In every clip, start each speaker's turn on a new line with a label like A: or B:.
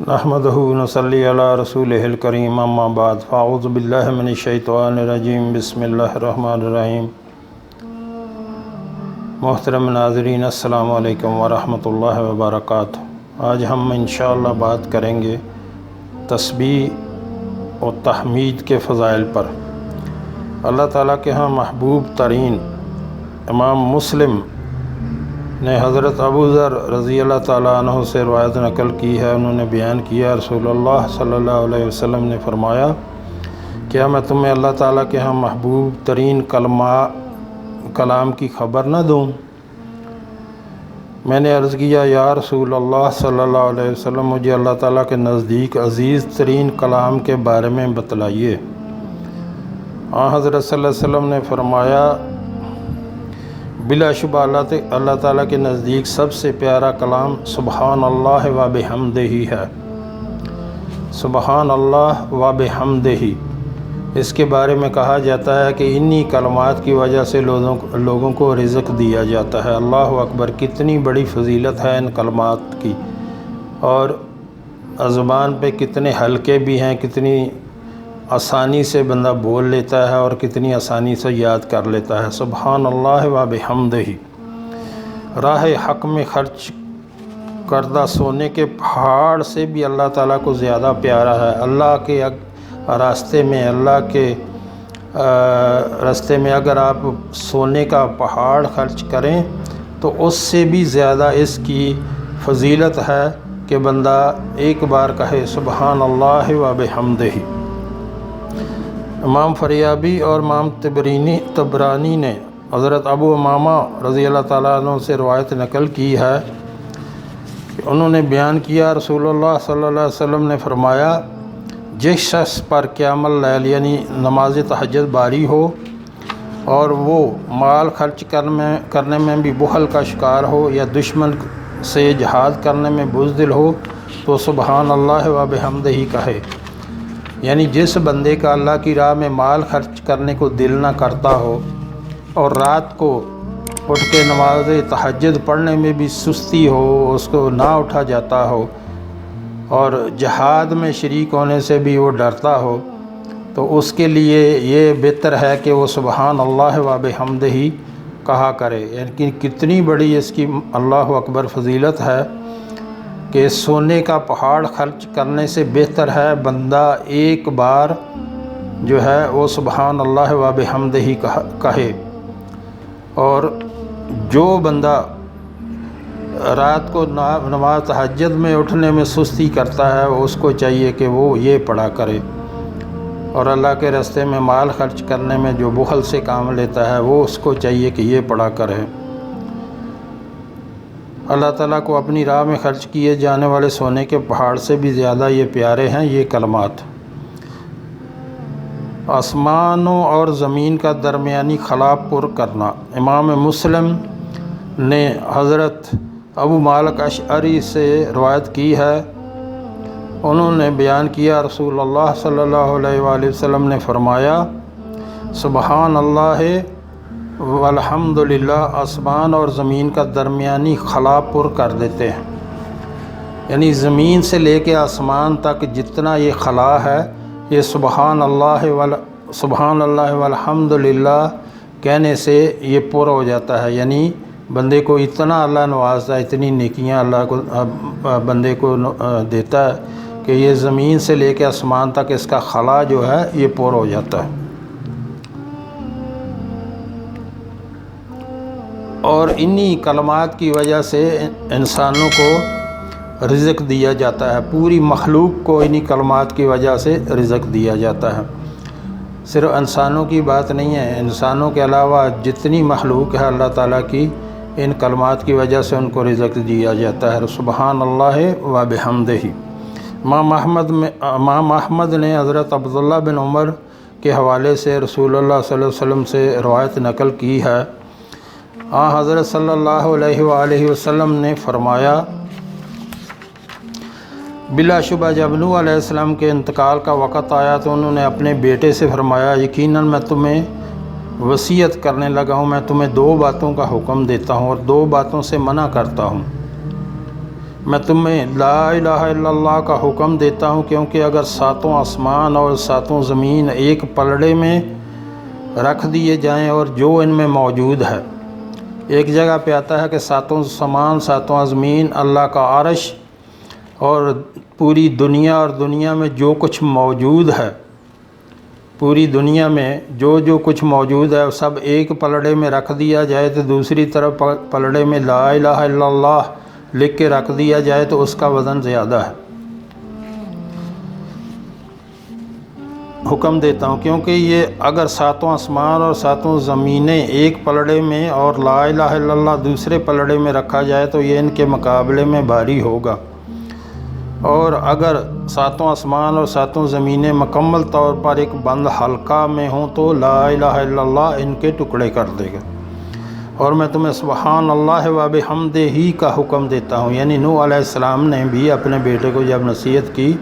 A: نحمدہ ونصلی علی رسولہ الکریم اما بعد فاعوذ باللہ من الشیطان الرجیم بسم اللہ الرحمن الرحیم۔ محترم ناظرین السلام علیکم ورحمۃ اللہ وبرکاتہ۔ آج ہم انشاءاللہ بات کریں گے تسبیح و تحمید کے فضائل پر۔ اللہ تعالیٰ کے ہاں محبوب ترین امام مسلم نے حضرت ابو ذر رضی اللہ تعالیٰ عنہ سے روایت نقل کی ہے۔ انہوں نے بیان کیا، رسول اللہ صلی اللہ علیہ وسلم نے فرمایا، کیا میں تمہیں اللہ تعالیٰ کے ہاں محبوب ترین کلام کی خبر نہ دوں؟ میں نے عرض کیا، یا رسول اللہ صلی اللہ علیہ وسلم، مجھے اللہ تعالیٰ کے نزدیک عزیز ترین کلام کے بارے میں بتلائیے۔ حضرت صلی اللہ علیہ وسلم نے فرمایا، بلا شبہ اللہ تعالیٰ کے نزدیک سب سے پیارا کلام سبحان اللہ و بحمدہ ہے۔ سبحان اللہ و بحمدہ، اس کے بارے میں کہا جاتا ہے کہ انہی کلمات کی وجہ سے لوگوں کو رزق دیا جاتا ہے۔ اللہ اکبر، کتنی بڑی فضیلت ہے ان کلمات کی، اور زبان پہ کتنے ہلکے بھی ہیں، کتنی آسانی سے بندہ بول لیتا ہے اور کتنی آسانی سے یاد کر لیتا ہے۔ سبحان اللہ و بحمدہ، راہ حق میں خرچ کردہ سونے کے پہاڑ سے بھی اللہ تعالیٰ کو زیادہ پیارا ہے۔ اللہ کے راستے میں اگر آپ سونے کا پہاڑ خرچ کریں تو اس سے بھی زیادہ اس کی فضیلت ہے کہ بندہ ایک بار کہے سبحان اللہ و بحمدہ۔ امام فریابی اور امام طبرانی نے حضرت ابو امامہ رضی اللہ تعالیٰ عنہ سے روایت نقل کی ہے کہ انہوں نے بیان کیا، رسول اللہ صلی اللہ علیہ وسلم نے فرمایا، جس شخص پر قیام اللیل یعنی نماز تہجد باری ہو اور وہ مال خرچ کرنے میں بھی بخل کا شکار ہو یا دشمن سے جہاد کرنے میں بزدل ہو تو سبحان اللہ و بحمدہ کہے۔ یعنی جس بندے کا اللہ کی راہ میں مال خرچ کرنے کو دل نہ کرتا ہو اور رات کو اٹھ کے نماز تہجد پڑھنے میں بھی سستی ہو، اس کو نہ اٹھا جاتا ہو، اور جہاد میں شریک ہونے سے بھی وہ ڈرتا ہو، تو اس کے لیے یہ بہتر ہے کہ وہ سبحان اللہ و بحمدہ کہا کرے۔ یعنی کتنی بڑی اس کی اللہ اکبر فضیلت ہے کہ سونے کا پہاڑ خرچ کرنے سے بہتر ہے بندہ ایک بار جو ہے وہ سبحان اللہ و بحمدہ کہے۔ اور جو بندہ رات کو نماز تہجد میں اٹھنے میں سستی کرتا ہے، اس کو چاہیے کہ وہ یہ پڑھا کرے، اور اللہ کے راستے میں مال خرچ کرنے میں جو بخل سے کام لیتا ہے وہ اس کو چاہیے کہ یہ پڑھا کرے۔ اللہ تعالیٰ کو اپنی راہ میں خرچ کیے جانے والے سونے کے پہاڑ سے بھی زیادہ یہ پیارے ہیں یہ کلمات۔ آسمانوں اور زمین کا درمیانی خلا پر کرنا۔ امام مسلم نے حضرت ابو مالک اشعری سے روایت کی ہے، انہوں نے بیان کیا، رسول اللہ صلی اللہ علیہ وآلہ وسلم نے فرمایا، سبحان اللہ والحمد للہ آسمان اور زمین کا درمیانی خلا پر کر دیتے ہیں۔ یعنی زمین سے لے کے آسمان تک جتنا یہ خلا ہے، یہ سبحان اللہ والحمد للہ کہنے سے یہ پورا ہو جاتا ہے۔ یعنی بندے کو اتنا اللہ نوازتا ہے، اتنی نیکیاں اللہ کو بندے کو دیتا ہے کہ یہ زمین سے لے کے آسمان تک اس کا خلا جو ہے یہ پورا ہو جاتا ہے۔ اور انہی کلمات کی وجہ سے انسانوں کو رزق دیا جاتا ہے، پوری مخلوق کو انہی کلمات کی وجہ سے رزق دیا جاتا ہے۔ صرف انسانوں کی بات نہیں ہے، انسانوں کے علاوہ جتنی مخلوق ہے اللہ تعالیٰ کی، ان کلمات کی وجہ سے ان کو رزق دیا جاتا ہے۔ سبحان اللہ و بحمدہ۔ امام احمد نے حضرت عبداللہ بن عمر کے حوالے سے رسول اللہ صلی اللہ علیہ وسلم سے روایت نقل کی ہے، حضرت صلی اللہ علیہ وآلہ وسلم نے فرمایا، بلا شبہ جب نوح علیہ السلام کے انتقال کا وقت آیا تو انہوں نے اپنے بیٹے سے فرمایا، یقیناً میں تمہیں وصیت کرنے لگا ہوں، میں تمہیں 2 باتوں کا حکم دیتا ہوں اور 2 باتوں سے منع کرتا ہوں۔ میں تمہیں لا الہ الا اللہ کا حکم دیتا ہوں، کیونکہ اگر ساتوں آسمان اور ساتوں زمین ایک پلڑے میں رکھ دیے جائیں اور جو ان میں موجود ہے، ایک جگہ پہ آتا ہے کہ ساتوں آسمان ساتوں زمین، اللہ کا عرش اور پوری دنیا، اور دنیا میں جو کچھ موجود ہے، پوری دنیا میں جو کچھ موجود ہے سب ایک پلڑے میں رکھ دیا جائے تو دوسری طرف پلڑے میں لا الہ الا اللہ لکھ کے رکھ دیا جائے تو اس کا وزن زیادہ ہے۔ حکم دیتا ہوں، کیونکہ یہ اگر ساتوں آسمان اور ساتوں زمینیں ایک پلڑے میں اور لا الہ الا اللہ دوسرے پلڑے میں رکھا جائے تو یہ ان کے مقابلے میں بھاری ہوگا، اور اگر ساتوں آسمان اور ساتوں زمینیں مکمل طور پر ایک بند حلقہ میں ہوں تو لا الہ الا اللہ ان کے ٹکڑے کر دے گا۔ اور میں تمہیں سبحان اللہ و بحمدہ ہی کا حکم دیتا ہوں، یعنی نوح علیہ السلام نے بھی اپنے بیٹے کو جب نصیحت کی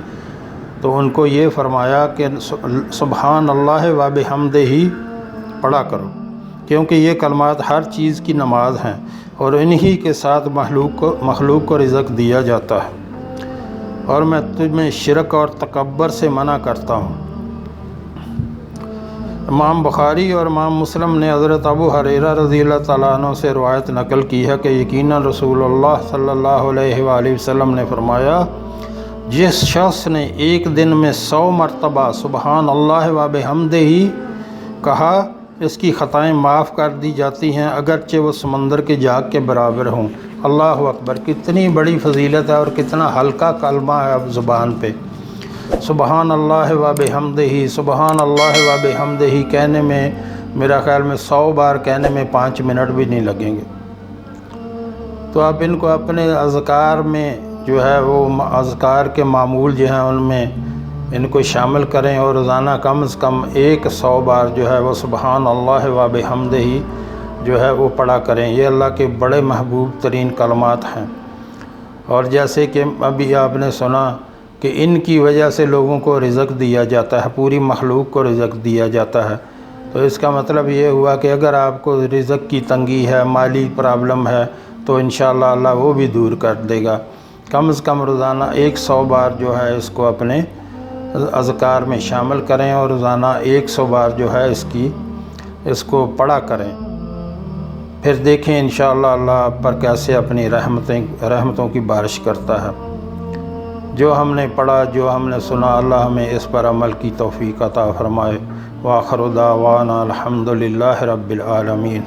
A: تو ان کو یہ فرمایا کہ سبحان اللہ و بحمدہ ہی پڑھا کرو، کیونکہ یہ کلمات ہر چیز کی نماز ہیں اور انہی کے ساتھ مخلوق کو رزق دیا جاتا ہے۔ اور میں تمہیں شرک اور تکبر سے منع کرتا ہوں۔ امام بخاری اور امام مسلم نے حضرت ابو ہریرہ رضی اللہ تعالیٰ عنہ سے روایت نقل کی ہے کہ یقیناً رسول اللہ صلی اللہ علیہ وآلہ وسلم نے فرمایا، جس شخص نے ایک دن میں 100 مرتبہ سبحان اللہ و بحمدہ ہی کہا، اس کی خطائیں معاف کر دی جاتی ہیں اگرچہ وہ سمندر کے جاگ کے برابر ہوں۔ اللہ اکبر! کتنی بڑی فضیلت ہے اور کتنا ہلکا کلمہ ہے اب زبان پہ۔ سبحان اللہ و بحمدہ ہی، سبحان اللہ و بحمدہ ہی کہنے میں میرا خیال میں 100 بار کہنے میں 5 منٹ بھی نہیں لگیں گے۔ تو آپ ان کو اپنے اذکار میں جو ہے وہ اذکار کے معمول جو ہیں ان میں ان کو شامل کریں اور روزانہ کم از کم 100 بار جو ہے وہ سبحان اللہ و بحمدہ ہی جو ہے وہ پڑھا کریں۔ یہ اللہ کے بڑے محبوب ترین کلمات ہیں، اور جیسے کہ ابھی آپ نے سنا کہ ان کی وجہ سے لوگوں کو رزق دیا جاتا ہے، پوری مخلوق کو رزق دیا جاتا ہے، تو اس کا مطلب یہ ہوا کہ اگر آپ کو رزق کی تنگی ہے، مالی پرابلم ہے، تو انشاءاللہ اللہ وہ بھی دور کر دے گا۔ کم از کم روزانہ 100 بار جو ہے اس کو اپنے اذکار میں شامل کریں اور روزانہ 100 بار جو ہے اس کو پڑھا کریں، پھر دیکھیں انشاءاللہ اللہ آپ پر کیسے اپنی رحمتوں کی بارش کرتا ہے۔ جو ہم نے پڑھا، جو ہم نے سنا، اللہ ہمیں اس پر عمل کی توفیق عطا فرمائے۔ وآخر دعوانا الحمد للہ رب العالمین۔